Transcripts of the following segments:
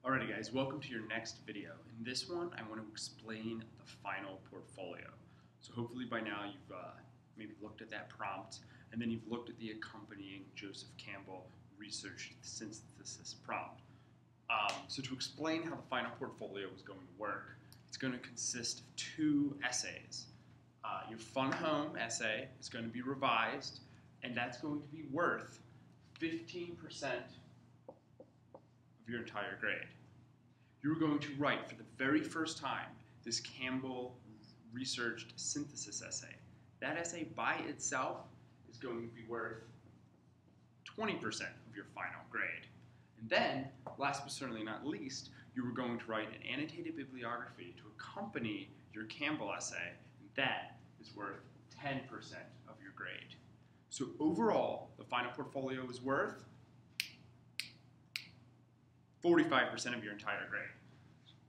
Alrighty guys, welcome to your next video. In this one, I want to explain the final portfolio. So hopefully by now you've maybe looked at that prompt, and then you've looked at the accompanying Joseph Campbell research synthesis prompt. So to explain how the final portfolio is going to work, it's going to consist of two essays. Your Fun Home essay is going to be revised, and that's going to be worth 15% of your entire grade. You're going to write for the very first time this Campbell researched synthesis essay. That essay by itself is going to be worth 20% of your final grade. And then, last but certainly not least, you are going to write an annotated bibliography to accompany your Campbell essay, and that is worth 10% of your grade. So overall, the final portfolio is worth 45% of your entire grade.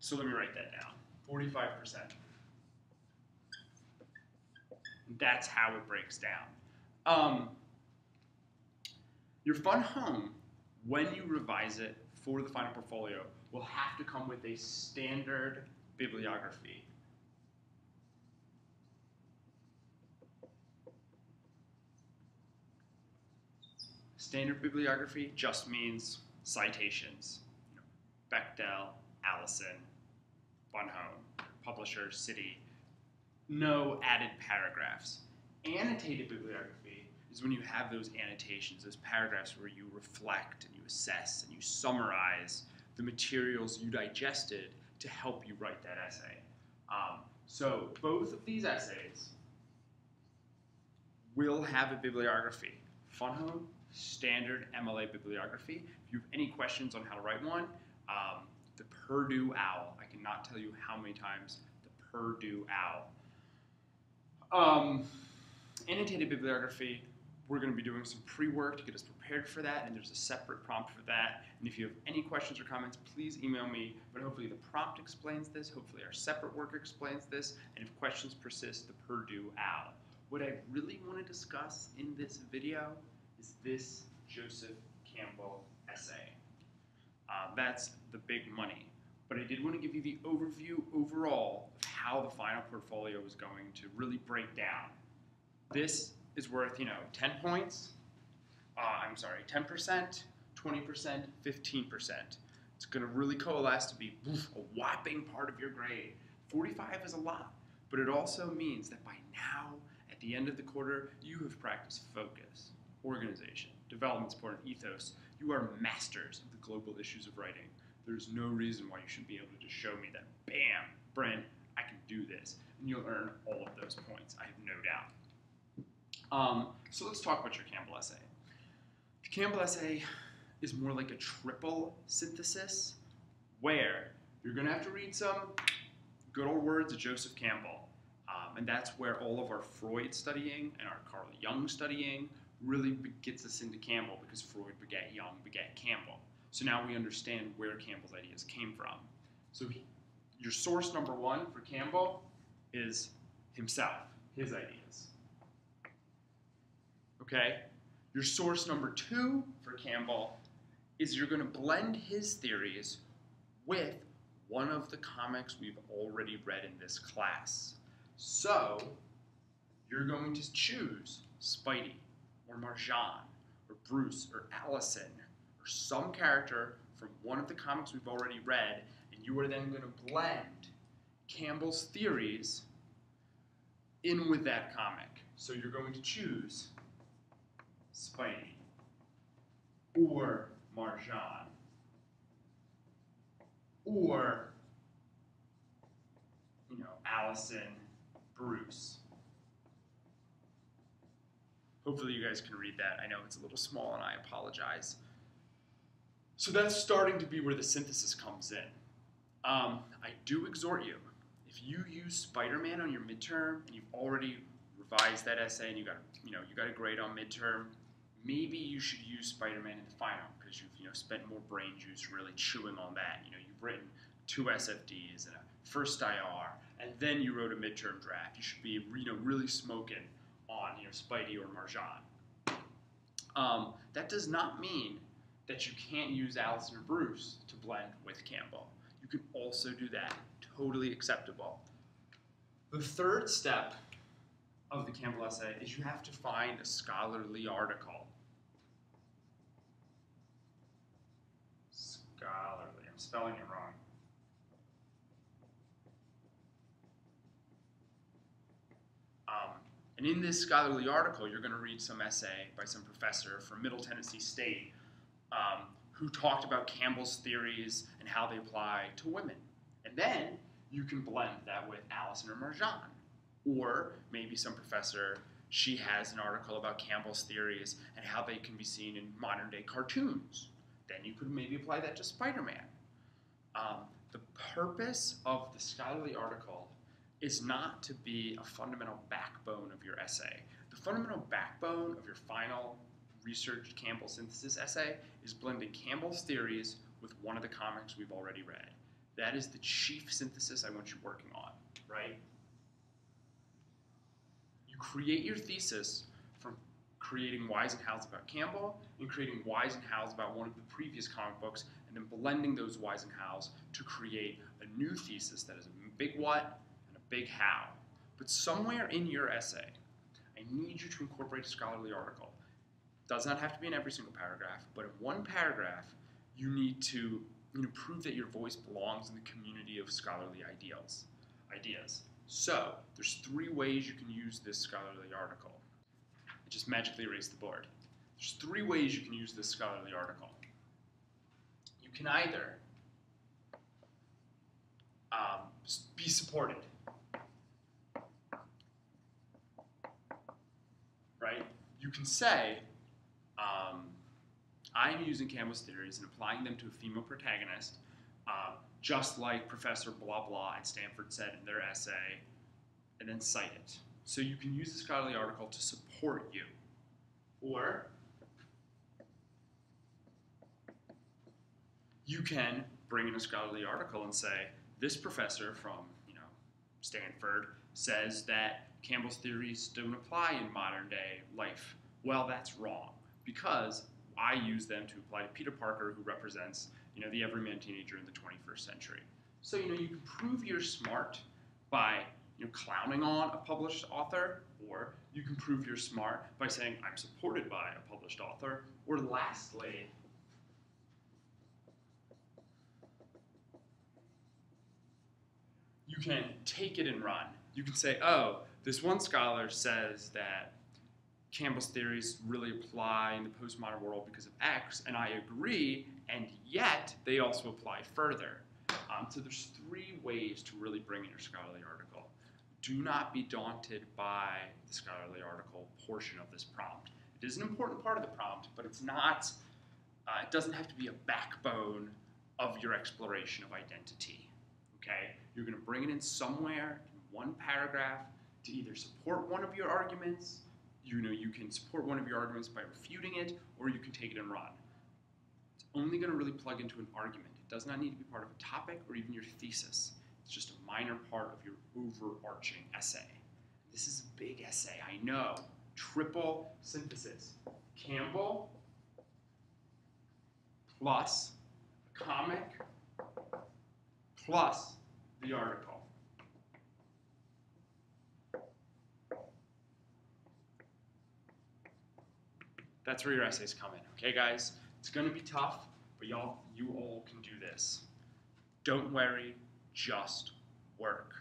So let me write that down. 45%. That's how it breaks down. Your Fun Home, when you revise it for the final portfolio, will have to come with a standard bibliography. Standard bibliography just means citations. Bechdel, Allison, Fun Home, publisher, city, no added paragraphs. Annotated bibliography is when you have those annotations, those paragraphs where you reflect and you assess and you summarize the materials you digested to help you write that essay. So both of these essays will have a bibliography. Fun Home, standard MLA bibliography. If you have any questions on how to write one, the Purdue OWL. I cannot tell you how many times the Purdue OWL. Annotated bibliography, we're going to be doing some pre-work to get us prepared for that, and there's a separate prompt for that. And if you have any questions or comments, please email me. But hopefully the prompt explains this. Hopefully our separate work explains this. And if questions persist, the Purdue OWL. What I really want to discuss in this video is this Joseph Campbell essay. That's the big money. But I did want to give you the overview overall of how the final portfolio is going to really break down. This is worth, 10 points. 10%, 20%, 15%. It's going to really coalesce to be a whopping part of your grade. 45 is a lot, but it also means that by now, at the end of the quarter, you have practiced focus, organization, development, support, and ethos. You are masters of the global issues of writing. There's no reason why you should be able to just show me that, bam, Brent, I can do this. And you'll earn all of those points, I have no doubt. So let's talk about your Campbell essay. The Campbell essay is more like a triple synthesis where you're going to have to read some good old words of Joseph Campbell. And that's where all of our Freud studying and our Carl Jung studying really gets us into Campbell, because Freud begat Jung, begat Campbell. So now we understand where Campbell's ideas came from. So your source number one for Campbell is himself, his ideas. Okay? Your source number two for Campbell is you're going to blend his theories with one of the comics we've already read in this class. So you're going to choose Spidey, or Marjan, or Bruce, or Allison, or some character from one of the comics we've already read, and you are then going to blend Campbell's theories in with that comic. So you're going to choose Spidey, or Marjan, or, Allison, Bruce. Hopefully you guys can read that. I know it's a little small and I apologize. So that's starting to be where the synthesis comes in. I do exhort you, if you use Spider-Man on your midterm and you've already revised that essay and you got a grade on midterm, maybe you should use Spider-Man in the final, because you've spent more brain juice really chewing on that. You've written 2 SFDs and a first IR, and then you wrote a midterm draft. You should be really smoking on Spidey or Marjan. That does not mean that you can't use Allison or Bruce to blend with Campbell. You can also do that. Totally acceptable. The third step of the Campbell essay is you have to find a scholarly article. Scholarly. I'm spelling it wrong. And in this scholarly article, you're going to read some essay by some professor from Middle Tennessee State who talked about Campbell's theories and how they apply to women. And then you can blend that with Allison or Marjan. Or maybe some professor, she has an article about Campbell's theories and how they can be seen in modern day cartoons. Then you could maybe apply that to Spider-Man. The purpose of the scholarly article is not to be a fundamental backbone of your essay. The fundamental backbone of your final researched Campbell synthesis essay is blending Campbell's theories with one of the comics we've already read. That is the chief synthesis I want you working on, right? You create your thesis from creating whys and hows about Campbell and creating whys and hows about one of the previous comic books, and then blending those whys and hows to create a new thesis that is a big what and a big how. But somewhere in your essay, I need you to incorporate a scholarly article. It does not have to be in every single paragraph, but in one paragraph, you need to prove that your voice belongs in the community of scholarly ideas. So, there's 3 ways you can use this scholarly article. I just magically erased the board. There's 3 ways you can use this scholarly article. You can either be supported, right? You can say, I'm using Campbell's theories and applying them to a female protagonist, just like Professor blah blah at Stanford said in their essay, and then cite it. So you can use the scholarly article to support you. Or you can bring in a scholarly article and say, this professor from Stanford says that Campbell's theories don't apply in modern day life. Well, that's wrong, because I use them to apply to Peter Parker, who represents the everyman teenager in the 21st century. So you can prove you're smart by clowning on a published author, or you can prove you're smart by saying I'm supported by a published author, or lastly, you can take it and run. You can say, oh, this one scholar says that Campbell's theories really apply in the postmodern world because of X, and I agree, and yet they also apply further. So there's 3 ways to really bring in your scholarly article. Do not be daunted by the scholarly article portion of this prompt. It is an important part of the prompt, but it's not, it doesn't have to be a backbone of your exploration of identity. Okay? You're going to bring it in somewhere in one paragraph to either support one of your arguments. You can support one of your arguments by refuting it, or you can take it and run. It's only going to really plug into an argument. It does not need to be part of a topic or even your thesis. It's just a minor part of your overarching essay. This is a big essay, I know. Triple synthesis. Campbell plus a comic plus the article. That's where your essays come in, okay, guys? It's going to be tough, but you all can do this. Don't worry, just work.